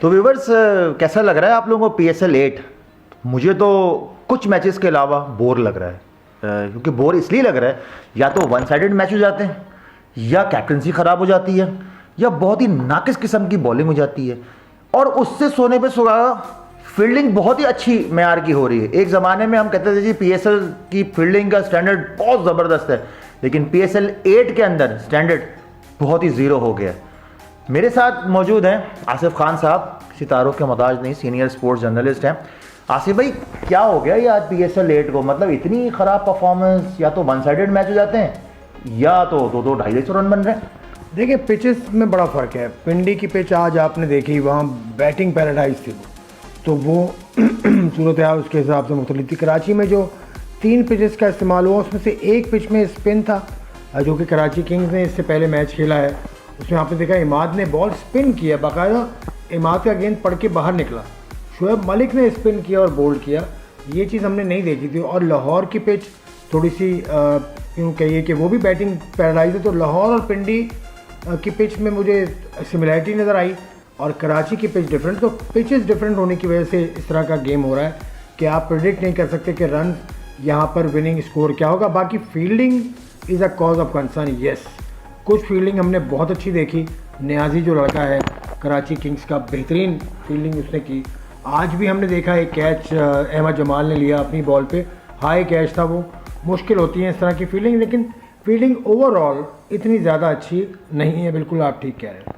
तो व्यूवर्स, कैसा लग रहा है आप लोगों को PSL 8? मुझे तो कुछ मैचेस के अलावा बोर लग रहा है। क्योंकि बोर इसलिए लग रहा है, या तो वन साइडेड मैच हो जाते हैं, या कैप्टनसी ख़राब हो जाती है, या बहुत ही नाकिस किस्म की बॉलिंग हो जाती है, और उससे सोने पे सुहागा फील्डिंग बहुत ही अच्छी मेयार की हो रही है। एक ज़माने में हम कहते थे जी PSL की फील्डिंग का स्टैंडर्ड बहुत ज़बरदस्त है, लेकिन PSL 8 के अंदर स्टैंडर्ड बहुत ही ज़ीरो हो गया। मेरे साथ मौजूद हैं आसिफ खान साहब, सितारों के मोहताज नहीं, सीनियर स्पोर्ट्स जर्नलिस्ट हैं। आसिफ भाई, क्या हो गया ये आज PSL 8 को? मतलब इतनी ख़राब परफॉर्मेंस, या तो वन साइडेड मैच हो जाते हैं, या तो 2-2 250 रन बन रहे हैं। देखिए, पिचेस में बड़ा फ़र्क है। पिंडी की पिच आज आपने देखी, वहाँ बैटिंग पैराडाइज थी तो वो सूरत हाल उसके हिसाब से मुख्तलिफ थी। कराची में जो 3 पिचेस का इस्तेमाल हुआ, उसमें से एक पिच में स्पिन था, जो कि कराची किंग्स ने इससे पहले मैच खेला है। उसमें आपने देखा इमाद ने बॉल स्पिन किया, बाकायदा इमाद का गेंद पड़ के बाहर निकला। शोएब मलिक ने स्पिन किया और बोल्ड किया, ये चीज़ हमने नहीं देखी थी। और लाहौर की पिच थोड़ी सी यूँ कहिए कि वो भी बैटिंग पैराडाइज है, तो लाहौर और पिंडी की पिच में मुझे सिमिलैरिटी नज़र आई, और कराची की पिच डिफरेंट। तो पिचेस डिफरेंट होने की वजह से इस तरह का गेम हो रहा है कि आप प्रेडिक्ट नहीं कर सकते कि रन यहाँ पर विनिंग स्कोर क्या होगा। बाकी fielding is a cause of concern, yes. कुछ फील्डिंग हमने बहुत अच्छी देखी। न्याजी जो लड़का है कराची किंग्स का, बेहतरीन फील्डिंग उसने की। आज भी हमने देखा एक कैच अहमद जमाल ने लिया अपनी बॉल पे, हाई कैच था वो। मुश्किल होती है इस तरह की फील्डिंग, लेकिन फील्डिंग ओवरऑल इतनी ज़्यादा अच्छी नहीं है। बिल्कुल आप ठीक कह रहे हैं।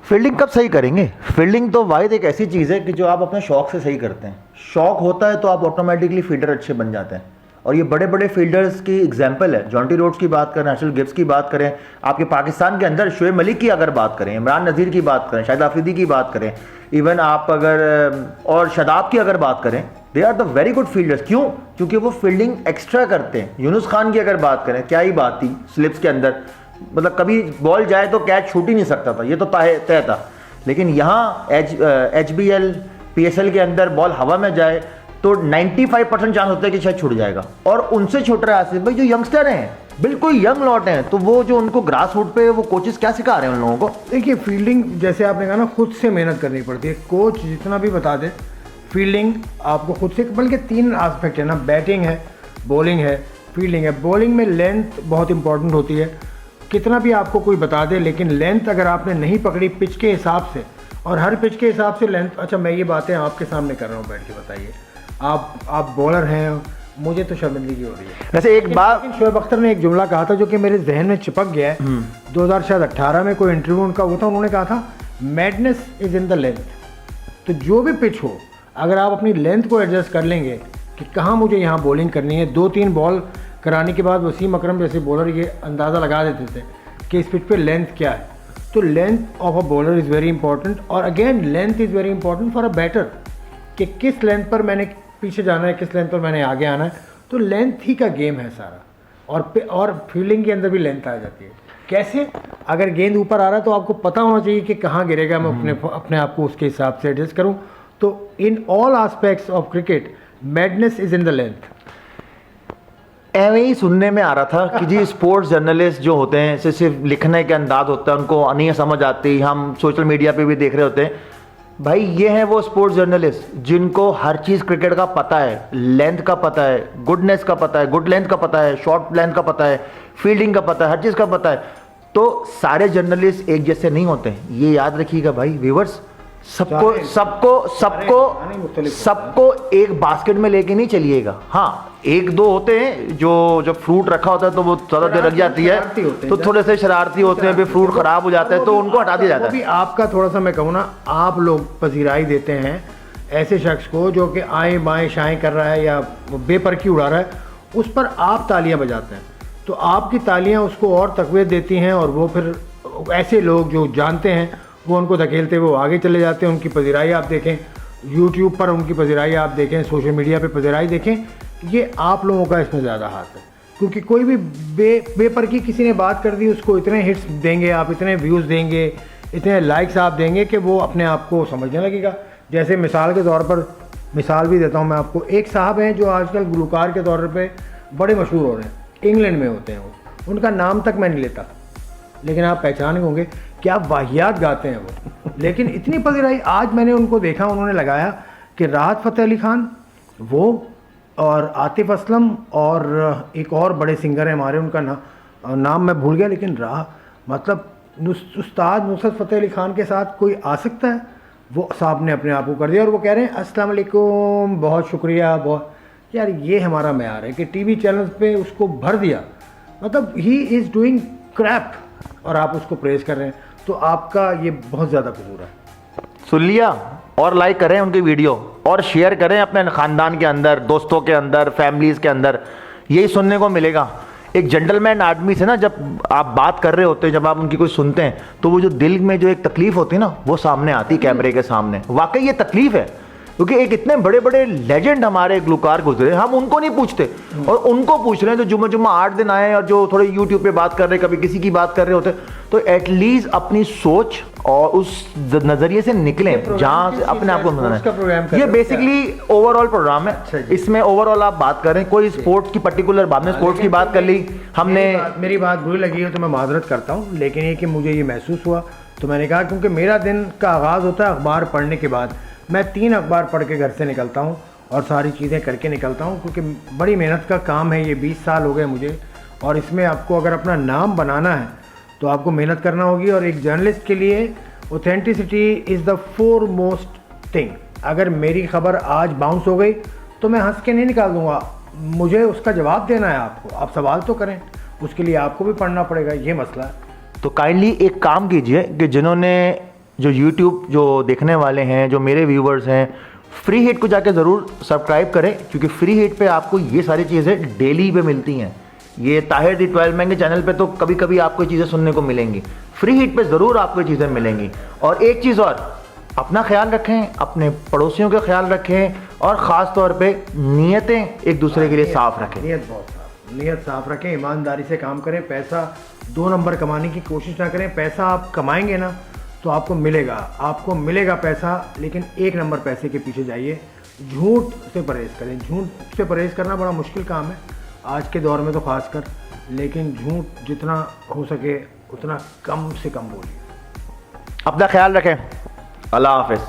फील्डिंग कब सही करेंगे? फील्डिंग तो वाहिद एक ऐसी चीज़ है कि जो आप अपने शौक से सही करते हैं। शौक होता है तो आप ऑटोमेटिकली फील्डर अच्छे बन जाते हैं, और ये बड़े बड़े फील्डर्स की एग्जांपल है। जॉन्टी रोड्स की बात करें, एशल गिब्स की बात करें, आपके पाकिस्तान के अंदर शोएब मलिक की अगर बात करें, इमरान नज़ीर की बात करें, शाहिद आफरीदी की बात करें, इवन आप अगर और शादाब की अगर बात करें, they are the very good fielders. क्यों? क्योंकि वो फील्डिंग एक्स्ट्रा करते हैं। यूनुस खान की अगर बात करें, क्या ही बात थी स्लिप्स के अंदर, मतलब कभी बॉल जाए तो कैच छूट ही नहीं सकता था, ये तो तय था। लेकिन यहाँ HBL PSL के अंदर बॉल हवा में जाए तो 95% चांस होता है कि शायद छूट जाएगा। और उनसे छूट रहा है आसिफ भाई, जो यंगस्टर हैं, बिल्कुल यंग लॉट हैं, तो वो जो उनको ग्रास रूट पे वो कोचेस क्या सिखा रहे हैं उन लोगों को? देखिए, फील्डिंग जैसे आपने कहा ना, खुद से मेहनत करनी पड़ती है। कोच जितना भी बता दे, फील्डिंग आपको खुद से, बल्कि 3 आस्पेक्ट है ना, बैटिंग है, बॉलिंग है, फील्डिंग है। बॉलिंग में लेंथ बहुत इंपॉर्टेंट होती है, कितना भी आपको कोई बता दे, लेकिन लेंथ अगर आपने नहीं पकड़ी पिच के हिसाब से, और हर पिच के हिसाब से लेंथ। अच्छा, मैं ये बातें आपके सामने कर रहा हूँ बैठ के, बताइए आप बॉलर हैं, मुझे तो शर्मिंदगी हो रही है। वैसे एक बात, शोएब अख्तर ने एक जुमला कहा था जो कि मेरे जहन में चिपक गया है। 2018 में कोई इंटरव्यू उनका हुआ था, उन्होंने कहा था madness is in the length. तो जो भी पिच हो, अगर आप अपनी लेंथ को एडजस्ट कर लेंगे कि कहाँ मुझे यहाँ बॉलिंग करनी है, 2-3 बॉल कराने के बाद वसीम अकरम जैसे बॉलर ये अंदाज़ा लगा देते थे कि इस पिच पे लेंथ क्या है। तो length of a bowler is very important, और again length is very important for a batter, कि किस लेंथ पर मैंने पीछे जाना है, किस लेंथ पर मैंने आगे आना है। तो लेंथ ही का गेम है सारा, और फील्डिंग के अंदर भी लेंथ आ जाती है। कैसे? अगर गेंद ऊपर आ रहा है तो आपको पता होना चाहिए कि कहाँ गिरेगा, मैं अपने आप को उसके हिसाब से एडजस्ट करूँ। तो in all aspects of cricket, madness is in the length. ऐਵੇਂ ही सुनने में आ रहा था कि जी स्पोर्ट्स जर्नलिस्ट जो होते हैं, सिर्फ लिखने के अंदाज होता है, उनको नहीं समझ आती। हम सोशल मीडिया पे भी देख रहे होते हैं, भाई ये हैं वो स्पोर्ट्स जर्नलिस्ट जिनको हर चीज़ क्रिकेट का पता है, लेंथ का पता है, गुडनेस का पता है, गुड लेंथ का पता है, शॉर्ट लेंथ का पता है, फील्डिंग का पता है, हर चीज़ का पता है। तो सारे जर्नलिस्ट एक जैसे नहीं होते हैं, ये याद रखिएगा भाई व्यूवर्स। सबको सबको सबको सबको एक बास्केट में लेके नहीं चलिएगा। हाँ, 1-2 होते हैं जो जब फ्रूट रखा होता है तो वो ज़्यादा देर रख जाती है, तो थोड़े से शरारती होते हैं, फिर फ्रूट ख़राब हो जाता है तो उनको हटा दिया जाता है। आपका थोड़ा सा मैं कहूँ ना, आप लोग पजीराई देते हैं ऐसे शख्स को जो कि आए बाएँ शाएँ कर रहा है या बेपरखी उड़ा रहा है, उस पर आप तालियां बजाते हैं, तो आपकी तालियां उसको और तक़वीत देती हैं, और वो फिर ऐसे लोग जो जानते हैं वो उनको धकेलते हुए वो आगे चले जाते हैं। उनकी पजीराई आप देखें, यूट्यूब पर उनकी पजीराई आप देखें, सोशल मीडिया पे पजीराई देखें, ये आप लोगों का इसमें ज़्यादा हाथ है। क्योंकि कोई भी बेपरखी किसी ने बात कर दी, उसको इतने हिट्स देंगे आप, इतने व्यूज़ देंगे, इतने लाइक्स आप देंगे कि वो अपने आप को समझने लगेगा। जैसे मिसाल के तौर पर, मिसाल भी देता हूँ मैं आपको, एक साहब हैं जो आजकल गुलकार के तौर पर बड़े मशहूर हो रहे हैं, इंग्लैंड में होते हैं वो, उनका नाम तक मैं नहीं लेता, लेकिन आप पहचान होंगे कि क्या वाहियात गाते हैं वो। लेकिन इतनी पजीराई आज मैंने उनको देखा, उन्होंने लगाया कि राहत फ़तेह अली खान वो और आतिफ असलम और एक और बड़े सिंगर हैं हमारे, उनका नाम मैं भूल गया, लेकिन मतलब उस्ताद नुसरत फ़तेह अली खान के साथ कोई आ सकता है? वो साहब ने अपने आप को कर दिया और वो कह रहे हैं अस्सलाम वालेकुम, बहुत शुक्रिया, बहुत। यार ये हमारा मेयार है कि टीवी चैनल्स पे उसको भर दिया, मतलब ही इज़ डूइंग क्रैप और आप उसको प्रेज़ कर रहे हैं, तो आपका ये बहुत ज़्यादा कसूर है। सुन लिया? और लाइक करें उनकी वीडियो और शेयर करें अपने ख़ानदान के अंदर, दोस्तों के अंदर, फैमिलीज़ के अंदर। यही सुनने को मिलेगा। एक जेंटलमैन आदमी से ना जब आप बात कर रहे होते हैं, जब आप उनकी कोई सुनते हैं, तो वो जो दिल में जो एक तकलीफ़ होती है ना, वो सामने आती कैमरे के सामने। वाकई ये तकलीफ़ है, क्योंकि एक इतने बड़े बड़े लेजेंड हमारे गुलकार गुजरे, हम उनको नहीं पूछते और उनको पूछ रहे हैं जो जुम्मा 8 दिन आए और जो थोड़े यूट्यूब पे बात कर रहे, कभी किसी की बात कर रहे होते। तो एटलीस्ट अपनी सोच और उस नज़रिए से निकलें जहाँ से अपने आप को मनाना है। ये बेसिकली ओवरऑल प्रोग्राम है, इसमें ओवरऑल आप बात करें, कोई स्पोर्ट्स की पर्टिकुलर बात में, स्पोर्ट्स की बात कर ली हमने। मेरी बात बुरी लगी हो तो मैं माजरत करता हूँ, लेकिन ये कि मुझे ये महसूस हुआ तो मैंने कहा, क्योंकि मेरा दिन का आगाज़ होता है अखबार पढ़ने के बाद। मैं 3 अखबार पढ़ के घर से निकलता हूँ और सारी चीज़ें करके निकलता हूँ, क्योंकि बड़ी मेहनत का काम है ये। 20 साल हो गए मुझे, और इसमें आपको अगर अपना नाम बनाना है तो आपको मेहनत करना होगी। और एक जर्नलिस्ट के लिए authenticity is the foremost thing. अगर मेरी खबर आज बाउंस हो गई तो मैं हंस के नहीं निकाल दूंगा, मुझे उसका जवाब देना है आपको। आप सवाल तो करें, उसके लिए आपको भी पढ़ना पड़ेगा, ये मसला है। तो काइंडली एक काम कीजिए कि जिन्होंने जो YouTube जो देखने वाले हैं, जो मेरे व्यूवर्स हैं, फ्री हिट को जाके ज़रूर सब्सक्राइब करें, क्योंकि फ्री हिट पे आपको ये सारी चीज़ें डेली पे मिलती हैं। ये ताहिर दी 12 मैन के चैनल पे तो कभी कभी आपको चीज़ें सुनने को मिलेंगी, फ्री हिट पे ज़रूर आपको चीज़ें मिलेंगी। और एक चीज़ और, अपना ख्याल रखें, अपने पड़ोसियों का ख्याल रखें, और ख़ास तौर पे नियतें एक दूसरे के लिए साफ़ रखें। नियत बहुत साफ, नियत साफ़ रखें, ईमानदारी से काम करें। पैसा 2 नंबर कमाने की कोशिश ना करें। पैसा आप कमाएंगे ना तो आपको मिलेगा पैसा, लेकिन 1 नंबर पैसे के पीछे जाइए। झूठ से परहेज़ करें। झूठ से परहेज़ करना बड़ा मुश्किल काम है आज के दौर में तो ख़ासकर, लेकिन झूठ जितना हो सके उतना कम से कम बोलिए। अपना ख्याल रखें। अल्लाह हाफ़िज़।